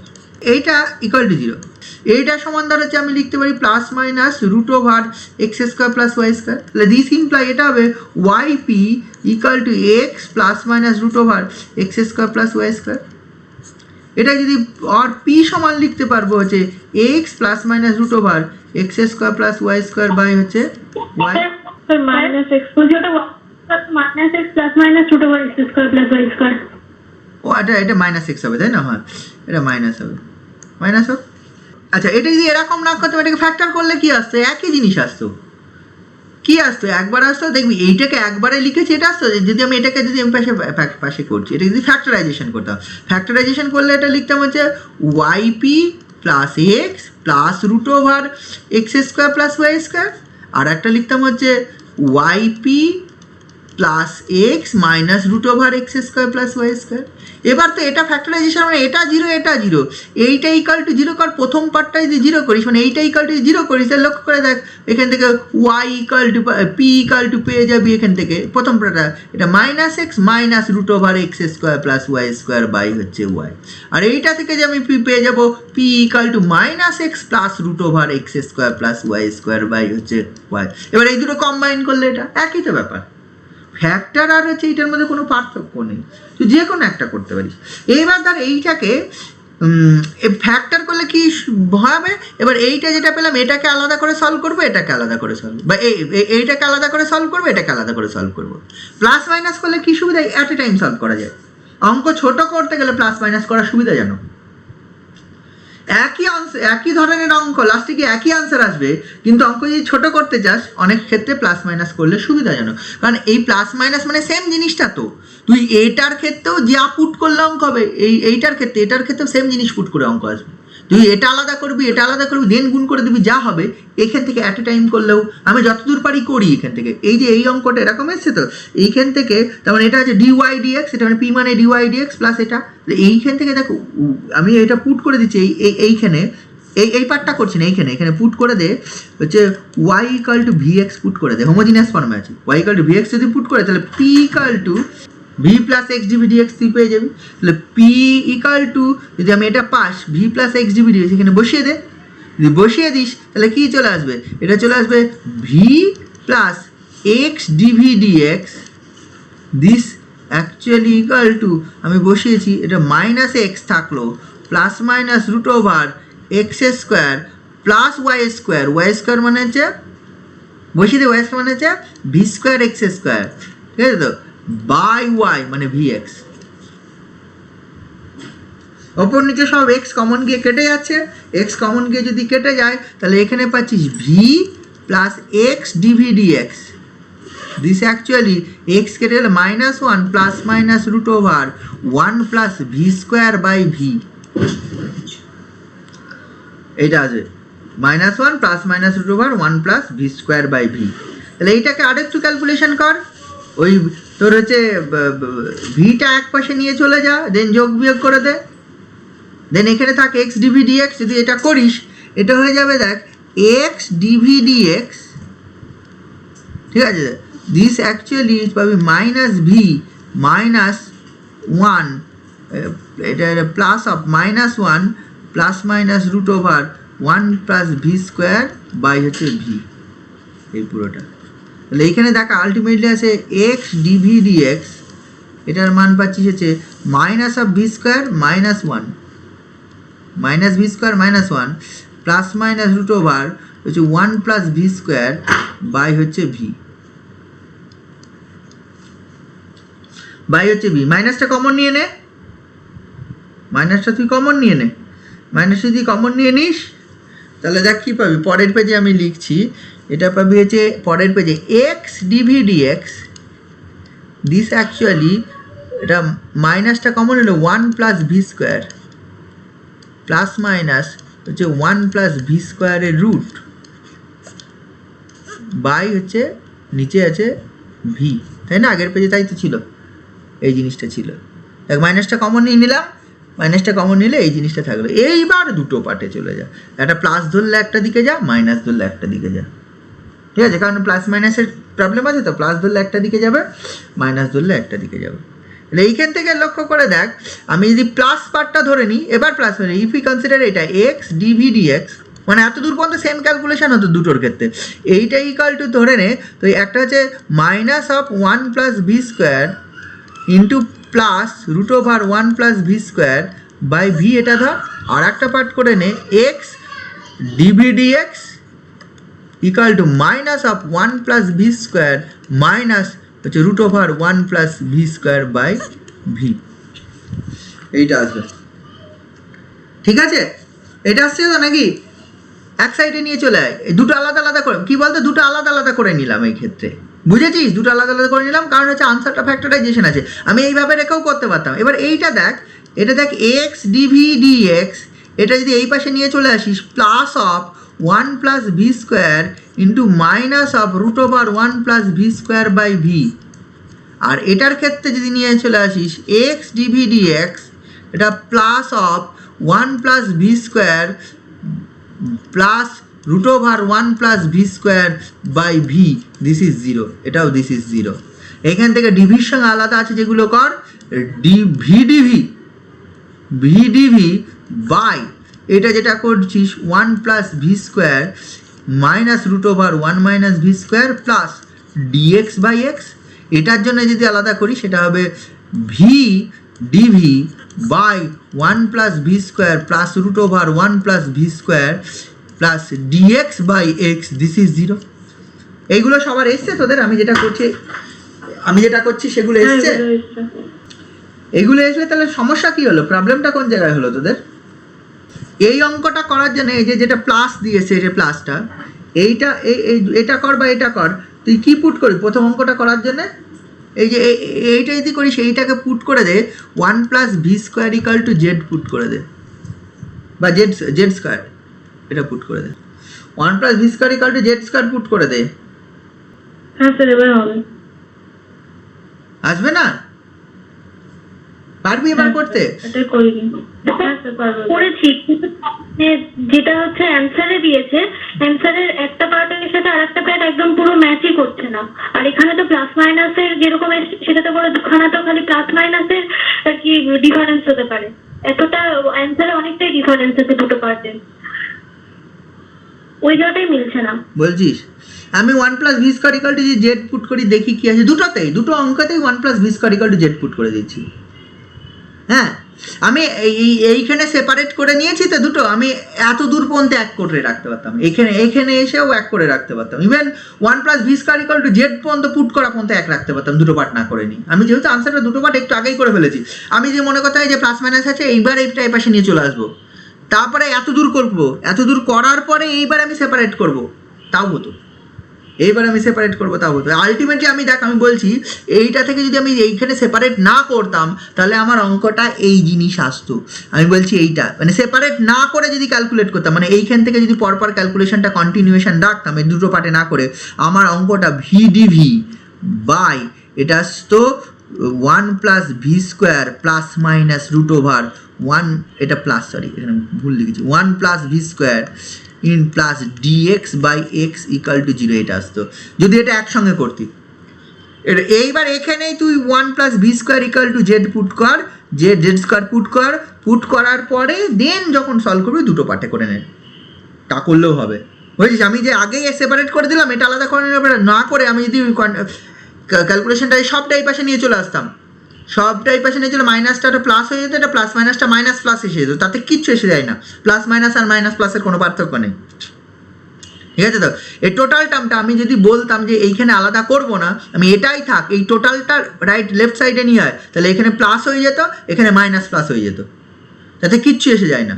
এইটা ইকুয়াল টু 0। এইটা সমান ধর হচ্ছে আমি লিখতে পারি plus minus root over x square plus y square. তাহলে দিস ইমপ্লাই এটা হবে y p equal to x plus minus root over x square plus y square. এটা যদি আর পি সমান লিখতে পারবো হচ্ছে x plus minus root over x square plus y square by হচ্ছে y minus x, minus x plus minus root over x square plus y square. ও এটা মাইনাস এক্স হবে তাই না? হ্যাঁ এটা মাইনাস হবে, মাইনাস হোক। আচ্ছা এটা যদি এরকম না করতাম, এটাকে ফ্যাক্টর করলে কি আসতো? একই জিনিস আসতো। কি আসতো? একবার আসতো, দেখবি এইটাকে একবারে লিখেছি এটা আসতো। যদি আমি এটাকে যদি আমি পাশে করছি, এটা যদি ফ্যাক্টরাইজেশন করতাম, ফ্যাক্টরাইজেশন করলে এটা লিখতাম হচ্ছে y p plus x plus root over x square plus y square, আর একটা লিখতাম হচ্ছে y p plus x minus root over x square plus y square. এবার তো এটা ফ্যাক্টরাইজেশন মানে এটা জিরো এটা জিরো, এইটা ইকাল টু জিরো কর, প্রথম পার্টটা যদি জিরো করিস মানে এইটা ইকাল টু জিরো করিস, তাহলে লক্ষ্য করে দেখ এখান থেকে y equal to p equal to পেয়ে যাবি এখান থেকে প্রথম পার্টটা, এটা minus x minus root over x square plus y square by হচ্ছে ওয়াই, আর এইটা থেকে যে আমি পি পেয়ে যাবো p equal to minus x plus root over x square plus y square by হচ্ছে ওয়াই। এবার এই দুটো কম্বাইন করলে এটা একই তো ব্যাপার। ফ্যাক্টর আর হচ্ছে এইটার মধ্যে কোনো পার্থক্য নেই, তুই যে কোনো একটা করতে পারিস। এবার ধর এইটাকে ফ্যাক্টর করলে কি হবে, এবার এইটা যেটা পেলাম এটাকে আলাদা করে সলভ করবো, এটাকে আলাদা করে সলভ, বা এইটাকে আলাদা করে সলভ করবো, এটাকে আলাদা করে সলভ করবো। প্লাস মাইনাস করলে কি সুবিধা, অ্যাট এ টাইম সলভ করা যায়। অঙ্ক ছোট করতে গেলে প্লাস মাইনাস করার সুবিধা জানো, একই ধরনের অঙ্ক লাস্টে কি একই আনসার আসবে, কিন্তু অঙ্ক যদি ছোট করতে চাস অনেক ক্ষেত্রে প্লাস মাইনাস করলে সুবিধাজনক, কারণ এই প্লাস মাইনাস মানে সেম জিনিসটা তো, তুই এটার ক্ষেত্রেও যা পুট করলে অঙ্ক হবে, এটার ক্ষেত্রেও সেম জিনিস পুট করে অঙ্ক আসবে। তুই এটা আলাদা করবি দেন গুণ করে দিবি, যা হবে এখান থেকে অ্যাট এ টাইম করলেও আমি যতদূর পারি করি এখান থেকে। এই যে এই অঙ্কটা এরকম এসছে তো, এইখান থেকে তার মানে এটা হচ্ছে ডিওয়াই ডিএক্স, এটা মানে পি মানে ডিওয়াই ডিএক্স প্লাস এটা, এইখান থেকে দেখো আমি এটা পুট করে দিচ্ছি এইখানে, এই পার্টটা করছি না, এখানে পুট করে দে হচ্ছে y equal to v x put করে দে, হোমোজিনিয়াস ফর্মে আছে। Y equal to v x যদি পুট করে তাহলে p equal to v plus x DV dx তুই পেয়ে যাবি। তাহলে পি ইকাল টু যদি আমি এটা পাস v plus x DV dx এখানে বসিয়ে দে, যদি বসিয়ে দিস তাহলে কি চলে আসবে, এটা চলে আসবে v plus x DV dx, this actually equal to আমি বসিয়েছি এটা মাইনাস এক্স থাকলো plus minus root over x square plus y square মানে হচ্ছে বসিয়ে দিয়ে ওয়াই স্কোয়ার মানে হচ্ছে ভি স্কোয়ার এক্স স্কোয়ার, ঠিক আছে তো, বাই ওয়াই মানে ভি এক্স। ওপর নিচে সব এক্স কমন গিয়ে কেটে যাচ্ছে, এক্স কমন গিয়ে যদি কেটে যায় তাহলে এখানে পাচ্ছিস v plus x DV dx, this actually x কেটে গেলে minus one plus minus root over one plus v square by v, এইটা আছে minus one plus minus root over one plus v square by v. তাহলে এইটাকে আরেকটু calculation কর, ওই তোর হচ্ছে ভিটা এক পাশে নিয়ে চলে যা, দেন যোগ বিয়োগ করে দে, দেন এখানে থাক এক্স ডিভি ডিএক্স, যদি এটা করিস এটা হয়ে যাবে দেখ এক্স ডিভি ডিএক্স, ঠিক আছে, দিস অ্যাকচুয়ালি পাবি মাইনাস ভি মাইনাস ওয়ান, এটা plus of minus one plus minus root over one plus v square by হচ্ছে ভি, এই পুরোটা। তাহলে এইখানে দেখা আলটিমেটলি আছে এক্স ডিভি ডিএক্স, এটার মান পাচ্ছিস হচ্ছে minus of v square minus one, minus v square minus one plus minus root over হচ্ছে one plus v square by হচ্ছে ভি, বাই হচ্ছে ভি। মাইনাসটা কমন নিয়ে নে, মাইনাসটা তুই কমন নিয়ে নে, মাইনাস যদি কমন নিয়ে নিস তাহলে দেখ কী পাবি, পরের পেজে আমি লিখছি, এটা পাবি হচ্ছে পরের পেজে x DV dx, this actually এটা মাইনাসটা কমন হলো one plus v square plus minus হচ্ছে ওয়ান প্লাস ভি স্কোয়ারের রুট বাই হচ্ছে নিচে আছে ভি, তাই না, আগের পেজে তাই তো ছিল, এই জিনিসটা ছিল, দেখ মাইনাসটা কমন নিয়ে নিলাম, মাইনাসটা কমন নিলে এই জিনিসটা থাকলো। এইবার দুটো পার্টে চলে যা, একটা প্লাস ধরলে একটা দিকে যা, মাইনাস ধরলে একটা দিকে যা, ঠিক আছে, কারণ প্লাস মাইনাসের প্রবলেম আছে তো, প্লাস ধরলে একটা দিকে যাবে, মাইনাস ধরলে একটা দিকে যাবে। তাহলে এইখান থেকে লক্ষ্য করে দেখ, আমি যদি প্লাস পার্টটা ধরে নিই, এবার প্লাস মানে ইফ ইউ কনসিডার এটা এক্স ডিভি ডিএক্স, মানে এত দূর পর্যন্ত সেম ক্যালকুলেশন হতো দুটোর ক্ষেত্রে, এইটা ইকাল টু ধরে নে, তো একটা হচ্ছে minus of one plus v square into plus root over one plus v square by v, এটা ধর, আর একটা পার্ট করে নে x DV d x equal to minus of one plus v square minus হচ্ছে root over one plus v square by v. এইটা আসবে, ঠিক আছে? এটা আসছে তো নাকি? এক সাইডে নিয়ে চলে আয়, দুটো আলাদা আলাদা করে, কি বলতো, দুটো আলাদা আলাদা করে নিলাম এই ক্ষেত্রে, বুঝেছিস? দুটো আলাদা আলাদা করে নিলাম কারণ হচ্ছে আনসারটা ফ্যাক্টরাইজেশন আছে, আমি এইভাবে রেখেও করতে পারতাম। এবার এইটা দেখ, এটা দেখ এক্স ডিভি ডিএক্স, এটা যদি এই পাশে নিয়ে চলে আসিস plus of 1 plus v square into minus of root over 1 plus v square by v, আর এটার ক্ষেত্রে যদি নিয়ে চলে আসিস এক্স ডিভি ডিএক্স, এটা plus of 1 plus v square plus root over 1 plus v square by v, this is 0, এটাও this is 0। এখান থেকে ডিভির সঙ্গে আলাদা আছে যেগুলো কর, ভিডিভি বাই এটা যেটা করছিস 1 plus v square minus root over 1 minus v square plus dx by x, এটার জন্য যদি আলাদা করি সেটা হবে v dv by 1 plus v square plus root over 1 plus v square plus dx by x, this is 0। এইগুলো সবার এসছে তোদের? আমি যেটা করছি সেগুলো এসছে? এইগুলো এসলে তাহলে সমস্যা কি হলো, প্রবলেমটা কোন জায়গায় হলো তোদের? এই অঙ্কটা করার জন্য এই যেটা প্লাস দিয়েছে, যে প্লাসটা, এইটা এটা কর বা এটা কর, তুই কি পুট করবি প্রথম অঙ্কটা করার জন্য? এই যে এইটা যদি করিস, এইটাকে পুট করে দে 1 plus v square equal to Z put করে দে, বা জেড স্কোয়ার, এটা পুট করে দে 1 plus v square equal to z square put করে দে। হ্যাঁ স্যার, এবার হবে। আসবে না? পারবি এবার করতে? এটা করি করেছি, যেটা হচ্ছে অ্যান্সারে দিয়েছে, অ্যান্সারের একটা পার্টের সাথে আরেকটা পার্ট একদম পুরো ম্যাচই করছে না। আর এখানে তো প্লাস মাইনাসের যেরকম এসেছে সেটাতে করে দুখানা তো খালি প্লাস মাইনাসের আর কি ডিফারেন্স হতে পারে, এতটা অ্যান্সারে অনেকটাই ডিফারেন্স আছে দুটো পার্টে, ওই জায়গাটাই মিলছে না। বলছিস আমি 1 plus v square equal to Z put করি, দেখি কি আছে। দুটো অঙ্কতেই 1 plus v square equal to Z put করে দিচ্ছি। হ্যাঁ, আমি এইখানে সেপারেট করে নিয়েছি তো দুটো, আমি এত দূর পর্যন্ত এক করে রাখতে পারতাম, এখানে এসেও এক করে রাখতে পারতাম, even 1 plus v square equal to Z পর্যন্ত পুট করা পর্যন্ত এক রাখতে পারতাম, দুটো পার্ট না করে নিই। আমি যেহেতু আনসারটা দুটো পার্ট একটু আগেই করে ফেলেছি, আমি যে মনে করতে হয় যে প্লাস মাইনাস আছে, এইবার এইটা এই পাশে নিয়ে চলে আসবো, তারপরে এত দূর করবো, এত দূর করার পরে এইবার আমি সেপারেট করবো, তাও হতো। আলটিমেটলি আমি দেখ, আমি বলছি এইটা থেকে যদি আমি এইখানে সেপারেট না করতাম তাহলে আমার অঙ্কটা এই জিনিস আসতো। আমি বলছি এইটা মানে সেপারেট না করে যদি ক্যালকুলেট করতাম, মানে এইখান থেকে যদি পরপর ক্যালকুলেশনটা কন্টিনিউয়েশন রাখতাম এই দুটো পার্টে না করে, আমার অঙ্কটা ভিডিভি বাই এটা আসতো 1 plus v square plus minus root over 1, এটা প্লাস, সরি এখানে ভুল লিখেছি, 1 plus v square in plus dx by x equal to 0, এটা আসতো যদি এটা একসঙ্গে করতি। এইবার এখানেই তুই 1 plus v square equal to Z put কর, জেড স্কোয়ার পুট করার পরে দেন যখন সলভ করবি দুটো পার্টে করে নে, তা করলেও হবে। বুঝেছিস? আমি যে আগেই সেপারেট করে দিলাম, এটা আলাদা করে না করে আমি যদি ক্যালকুলেশনটা সবটাই পাশে নিয়ে চলে আসতাম, সবটাই পাশে নিয়ে চলে মাইনাসটা প্লাস হয়ে যেত, এটা প্লাস মাইনাসটা মাইনাস প্লাস এসে যেত, তাতে কিচ্ছু এসে যায় না, প্লাস মাইনাস আর মাইনাস প্লাসের কোনো পার্থক্য নেই, ঠিক আছে? তো এই টোটাল টার্মটা আমি যদি বলতাম যে এইখানে আলাদা করব না, আমি এটাই থাক, এই টোটালটা রাইট লেফট সাইডে নিয়ে হয়, তাহলে এখানে প্লাস হয়ে যেত, এখানে মাইনাস প্লাস হয়ে যেত, তাতে কিচ্ছু এসে যায় না,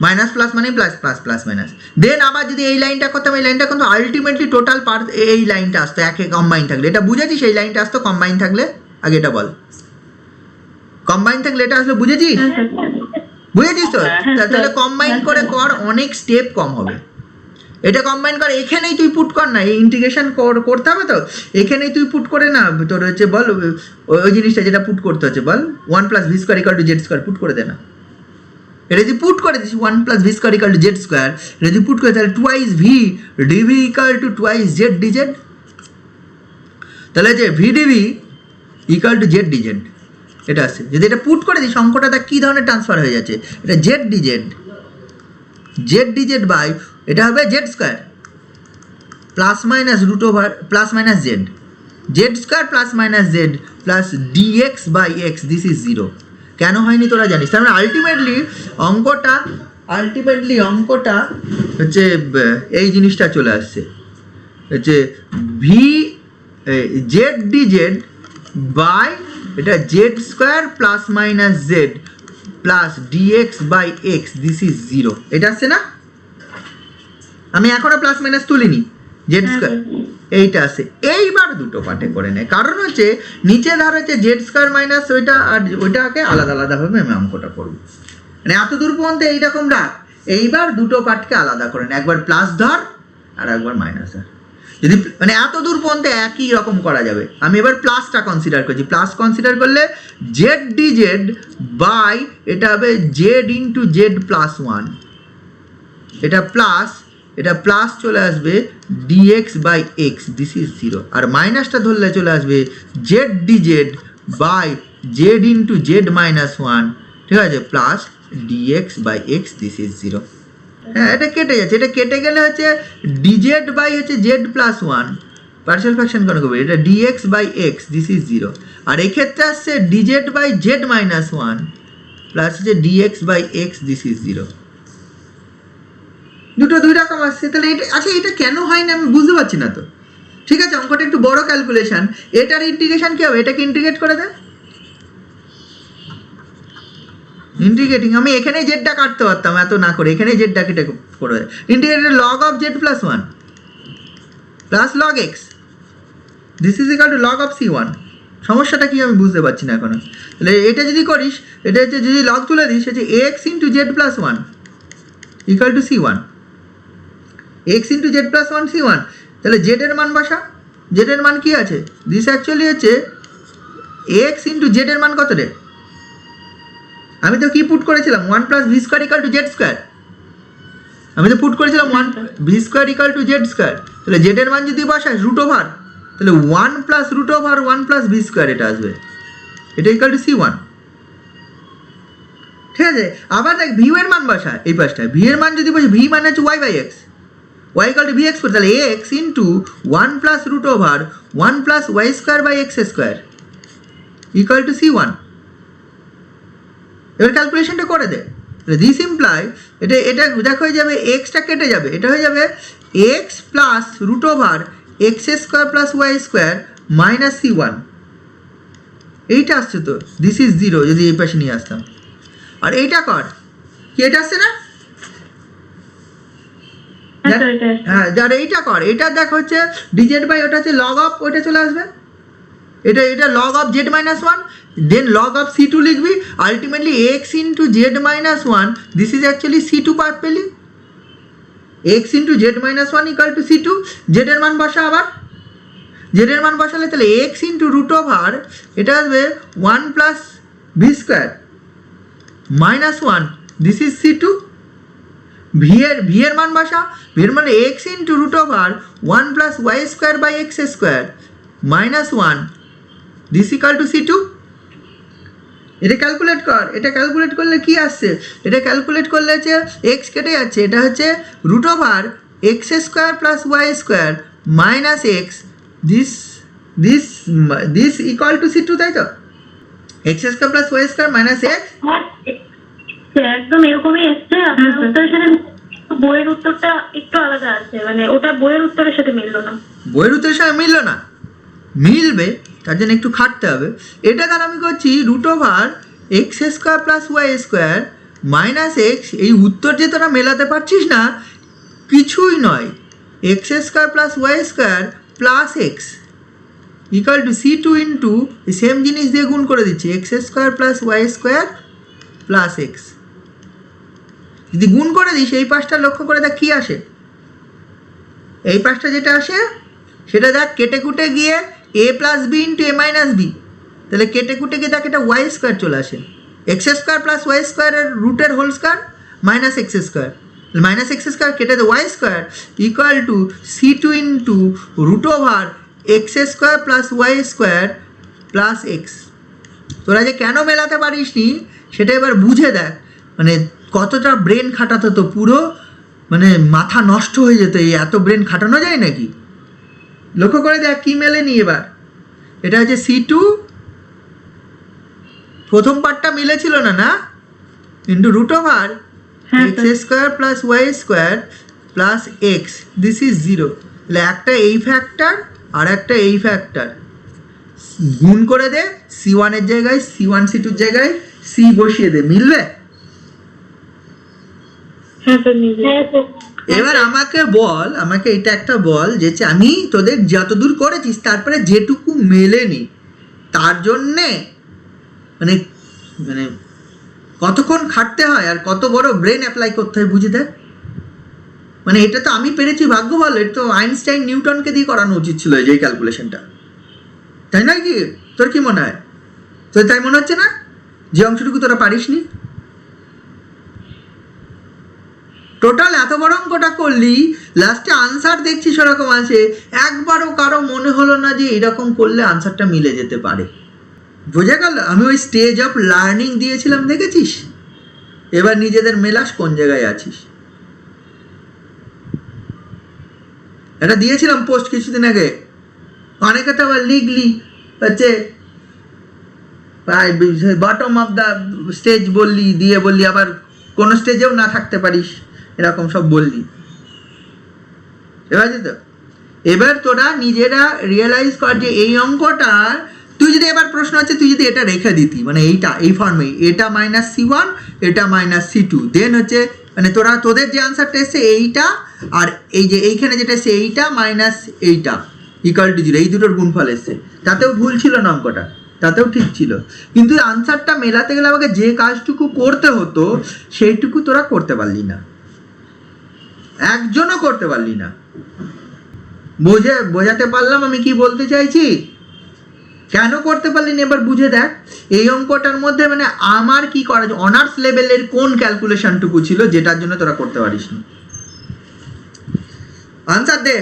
মাইনাস প্লাস মানে প্লাস প্লাস প্লাস মাইনাস। দেন আবার যদি এই লাইনটা করতাম, এই লাইনটা কিন্তু আলটিমেটলি টোটাল পার্ট এই লাইনটা আসতো একে কম্বাইন থাকলে, এটা বুঝেছিস? এই লাইনটা আসতো কম্বাইন থাকলে, আগে এটা বল, কম্বাইন থাকলে এটা আসলে বুঝেছিস? বুঝেছিস তো? তাহলে কম্বাইন করে কর, অনেক স্টেপ কম হবে। এটা কম্বাইন কর, এখানেই তুই পুট কর না, এই ইন্টিগ্রেশন করতে হবে তো, এখানেই তুই পুট করে না, তোর হচ্ছে বল ওই জিনিসটা যেটা পুট করতে হচ্ছে, বল 1 plus v square equal to z square put করে দে না। এটা যদি পুট করে this 1 plus v square equal to z square, এটা যদি পুট করে তাহলে twice v dv equal to twice z dz, তাহলে যে v dv equal to z dz এটা আসছে। যদি এটা পুট করে দিস অঙ্কটা তা কী ধরনের ট্রান্সফার হয়ে যাচ্ছে, এটা জেড ডিজেড বাই এটা হবে z square plus minus root over plus minus z square plus minus z plus dx by x, this is 0। কেন হয়নি তোরা জানিস? তার মানে আলটিমেটলি অঙ্কটা হচ্ছে এই জিনিসটা চলে আসছে, হচ্ছে ভি জেড ডিজেড বাই এটা z square plus minus z plus dx by x this is 0, এটা আসছে না? আমি এখনো প্লাস মাইনাস তুলিনি, জেড স্কোয়ার এইটা আছে। এইবার দুটো পার্টে করে নেয়, কারণ হচ্ছে নিচে ধার হচ্ছে জেড স্কোয়ার মাইনাস ওইটা, আর ওইটাকে আলাদা আলাদাভাবে আমি অঙ্কটা করবো। মানে এত দূর পর্যন্ত এইরকম রাখ। এইবার দুটো পার্টকে আলাদা করে নেয়, একবার প্লাস ধর আর একবার মাইনাস ধর। যদি মানে এত দূর পর্যন্ত একই রকম করা যাবে। আমি এবার প্লাসটা কনসিডার করছি। প্লাস কনসিডার করলে জেড ডি জেড বাই এটা হবে জেড ইন্টু জেড প্লাস 1, এটা প্লাস চলে আসবে dx by x this is 0, আর মাইনাসটা ধরলে চলে আসবে z d z by z into Z minus 1, ঠিক আছে, plus dx by x this is 0। হ্যাঁ, এটা কেটে যাচ্ছে, এটা কেটে গেলে হচ্ছে ডিজেড বাই হচ্ছে জেড প্লাস 1, পার্শিয়াল ফ্র্যাকশন কেন করবে, এটা dx by x this is 0, আর এক্ষেত্রে আসছে dz by z minus 1 plus হচ্ছে dx by x this is 0। দুটো দুই রকম আসছে। তাহলে এটা আচ্ছা, এটা কেন হয় না আমি বুঝতে পারছি না তো। ঠিক আছে, অঙ্কটা একটু বড় ক্যালকুলেশন, এটার ইন্টিগ্রেশন কি হবে, এটাকে ইন্টিগ্রেট করে দেয়। ইন্টিগ্রেটিং আমি এখানে জেডটা কাটতে পারতাম, এত না করে এখানে জেডটা কেটে করে integrated log of Z plus 1 plus log x this is equal to log of c1। সমস্যাটা কি আমি বুঝতে পারছি না এখনো। তাহলে এটা যদি করিস, এটা হচ্ছে যদি লগ তুলে দিস, হচ্ছে x into Z plus 1 equal to c1, x into Z plus 1 c1। তাহলে জেড এর মান বসা, জেড এর মান কি আছে, দিস অ্যাকচুয়ালি হচ্ছে এক্স ইন্টু জেড এর মান কত রে, আমি তো কি পুট করেছিলাম 1 plus v square equal to z square, আমি তো পুট করেছিলাম 1 v square equal to z square. তাহলে জেড এর মান যদি বসাস রুট ওভার, তাহলে 1 plus root over 1 plus v square এটা আসবে, এটা ইকাল টু c1। ঠিক আছে, আবার দেখ ভিউ এর মান বসা এই পাশটায়, ভি এর মান যদি বসে, ভি মানে হচ্ছে y by x, y equal to v x, তাহলে x into 1 plus root over 1 plus y square by x square equal to c1। এবার ক্যালকুলেশনটা করে দে, দিস ইমপ্লাই এটা এটা দেখো হয়ে যাবে, এক্সটা কেটে যাবে, এটা হয়ে যাবে x plus root over x square plus y square minus c1, এইটা আসছে তো, দিস ইজ 0 যদি এই পাশে নিয়ে আসতাম। আর এইটা কর, কি এটা আসছে না, হ্যাঁ, যার এইটা কর, এটা দেখ হচ্ছে ডিজেড বাই ওটা হচ্ছে লগ অফ, ওইটা চলে আসবে, এটা log of Z minus 1, then log of c2 লিখবি, ultimately X into Z minus 1 this is actually c2 part পেলি, X into Z minus 1 equal to c2। Z এর মান বসা, আবার জেড এর মান বসালে তাহলে এক্স ইন্টু রুট ওভার এটা আসবে 1 plus v square minus 1 this is c2। V এর মান বসা, ভি এর মানে x into root over 1 plus y square by x square minus 1 this equal to c2। এটা ক্যালকুলেট কর, এটা ক্যালকুলেট করলে কি আসছে, এটা ক্যালকুলেট করলে হচ্ছে এক্স কেটে যাচ্ছে, এটা হচ্ছে root over x square plus y square minus x this this this equal to c2, তাই তো, x square plus y square minus x. একদম এরকমই এসছে। আপনার উত্তরের সাথে বইয়ের উত্তরটা একটু আলাদা আছে, মানে ওটা বইয়ের উত্তরের সাথে মিললো না। বইয়ের উত্তরের সাথে মিললো না, মিলবে তার জন্য একটু খাটতে হবে। এটা কারণ আমি করছি root over x square plus y square minus x, এই উত্তর যে তোরা মেলাতে পারছিস না কিছুই নয়, x square plus y square plus x equal to c2 into same জিনিস দিয়ে গুণ করে দিচ্ছি, x square plus y square plus x. যদি গুণ করে দিস এই পাশটা লক্ষ্য করে দেখ কী আসে, এই পাশটা যেটা আসে সেটা দেখ কেটে কুটে গিয়ে এ প্লাস বি ইন্টু এ মাইনাস বি, তাহলে কেটে কুটে গিয়ে দেখ এটা ওয়াই স্কোয়ার চলে আসে, এক্স স্কোয়ার প্লাস ওয়াই স্কোয়ারের রুটের whole square minus x square, minus x square কেটে দে y square equal to c2 into root over x square plus y square plus x. তোরা যে কেন মেলাতে পারিস নি সেটা এবার বুঝে দেখ, মানে কতটা ব্রেন খাটাতো, তো পুরো মানে মাথা নষ্ট হয়ে যেত, এই এত ব্রেন খাটানো যায় নাকি। লক্ষ্য করে দেখ কি মেলেনি এবার, এটা হচ্ছে c2, প্রথম পার্টটা মিলেছিল না, না, into root over x square plus y square plus x this is 0। তাহলে একটা এই ফ্যাক্টর আর একটা এই ফ্যাক্টর গুণ করে দে, c1 এর জায়গায় c1 c2 এর জায়গায় সি বসিয়ে দে, মিলবে? হ্যাঁ স্যার মিলবে। এবার আমাকে বল, আমাকে এটা একটা বল যে আমি তোদের যতদূর করেছিস তারপরে যেটুকু মেলেনি তার জন্যে মানে মানে কতক্ষণ খাটতে হয় আর কত বড় ব্রেন অ্যাপ্লাই করতে হয় বুঝে দেখ। মানে এটা তো আমি পেরেছি ভাগ্য ভালো, এটা তো আইনস্টাইন নিউটনকে দিয়ে করানো উচিত ছিল এই যে ক্যালকুলেশনটা, তাই নয় কি? তোর কি মনে হয়? তোর তাই মনে হচ্ছে না যে অংশটুকু তোরা পারিসনি? টোটাল এত বড় অঙ্কটা করলি, লাস্টে আনসার দেখছিস ওরকম আছে, একবারও কারো মনে হলো না যে এরকম করলে আনসারটা মিলে যেতে পারে? বোঝা গেল? আমি ওই স্টেজ অফ লার্নিং দিয়েছিলাম, দেখেছিস? এবার নিজেদের মেলাস কোন জায়গায় আছিস। এটা দিয়েছিলাম পোস্ট কিছুদিন আগে, অনেকে তো আবার লিখলি হচ্ছে বটম অফ দ্য স্টেজ বললি, দিয়ে বললি আবার কোন স্টেজেও না থাকতে পারিস, এরকম সব বললি। এবার তো এবার তোরা নিজেরা রিয়েলাইজ কর যে এই অঙ্কটা তুই যদি, এবার প্রশ্ন হচ্ছে তুই যদি এটা রেখে দিতি মানে এইটা এই ফর্মে, এটা -C1 এটা -C2, দেন হচ্ছে মানে তোদের যে আনসারটা এসছে এইটা আর এই যে এইখানে যেটা এসছে এইটা মাইনাস এইটা ইকুয়াল টু 0, এই দুটোর গুণফল এসছে, তাতেও ভুল ছিল না অঙ্কটা, তাতেও ঠিক ছিল। কিন্তু আনসারটা মেলাতে গেলে আমাকে যে কাজটুকু করতে হতো সেইটুকু তোরা করতে পারলি না, একজনও করতে পারলি না। বোঝাতে পারলাম আমি কি বলতে চাইছি? কেন করতে পারলি না এবার বুঝে দেখ। এই অঙ্কটার মধ্যে মানে আমার কি করা, অনার্স লেভেলের কোন ক্যালকুলেশনটুকু ছিল যেটার জন্য তোরা করতে পারিস না? আনসার দে।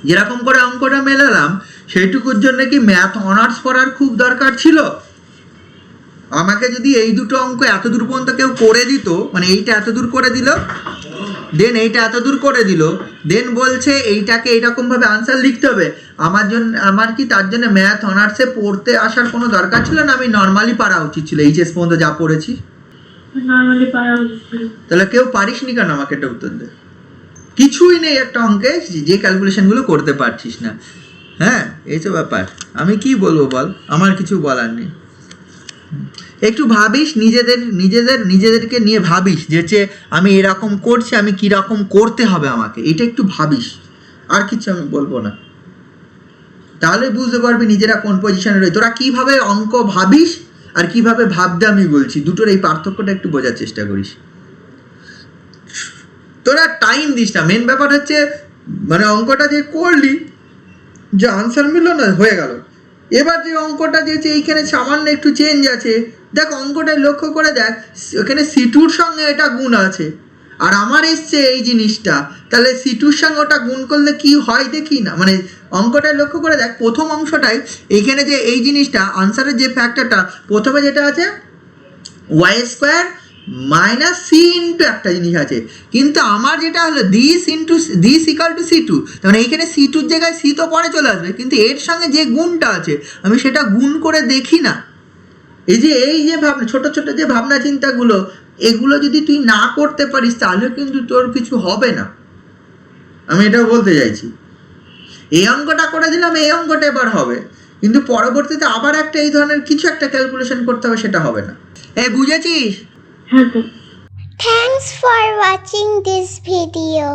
যেরকম করে অঙ্কটা মেলালাম সেইটুকুর জন্য কি ম্যাথ অনার্স করার খুব দরকার ছিল? আমাকে যদি এই দুটো অঙ্ক এত দূর পর্যন্ত কেউ করে দিত, মানে এইটা এত দূর করে দিল, দেন এইটা এত দূর করে দিল, দেন বলছে এইটাকে এইরকম ভাবে আনসার লিখতে হবে, আমার কি তার জন্য ম্যাথ অনার্সে পড়তে আসার কোনো দরকার ছিল না? আমি নর্মালি পারা উচিত ছিল, এইচএস পর্যন্ত যা পড়েছি নরমালি পারা উচিত ছিল। তাহলে কেউ পারিসনি কেন? আমাকে এটা উত্তর দে। কিছুই নেই একটা অঙ্কে যে ক্যালকুলেশনগুলো করতে পারছিস না। হ্যাঁ, এই তো ব্যাপার। আমি কি বলবো বল, আমার কিছু বলার নেই। একটু ভাবিস নিজেদেরকে নিয়ে ভাবিস যে আমি এরকম করছি, আমি কিরকম করতে হবে আমাকে, এটা একটু ভাবিস, আর কিছু আমি বলবো না। তাহলে বুঝতে পারবি নিজেরা কোন পজিশনে রয়ে। তোরা কিভাবে অঙ্ক ভাবিস আর কিভাবে ভাবতে আমি বলছি, দুটোর এই পার্থক্যটা একটু বোঝার চেষ্টা করিস। তোরা টাইম দিস না। মেন ব্যাপার হচ্ছে মানে অঙ্কটা যে করলি, যে আনসার মিলল না, হয়ে গেল। এবার যে অঙ্কটা যে এইখানে সামান্য একটু চেঞ্জ আছে, দেখ অঙ্কটা লক্ষ্য করে দেখ, ওখানে C2-র সঙ্গে এটা গুণ আছে আর আমার এসছে এই জিনিসটা, তাহলে C2-র সঙ্গে ওটা গুণ করলে কি হয় দেখি না। মানে অঙ্কটা লক্ষ্য করে দেখ, প্রথম অংশটাই এইখানে যে এই জিনিসটা আনসারের যে ফ্যাক্টরটা প্রথমে যেটা আছে y² মাইনাস C ইন্টু একটা জিনিস আছে, কিন্তু আমার যেটা হলো দিস ইকাল টু C2, মানে এইখানে C2-র জায়গায় C তো পরে চলে আসবে, কিন্তু এর সঙ্গে যে গুণটা আছে আমি সেটা গুণ করে দেখি না। এই যে ভাবনা, ছোট ছোট যে ভাবনা চিন্তাগুলো, এগুলো যদি তুই না করতে পারিস তাহলে কিন্তু তোর কিছু হবে না। আমি এটা বলতে চাইছি। এই অঙ্কটা করে দিলাম, এই অঙ্কটা এবার হবে, কিন্তু পরবর্তীতে আবার একটা এই ধরনের কিছু একটা ক্যালকুলেশন করতে হবে, সেটা হবে না। বুঝেছিস? হ্যাঁ sir. Thanks for watching this video.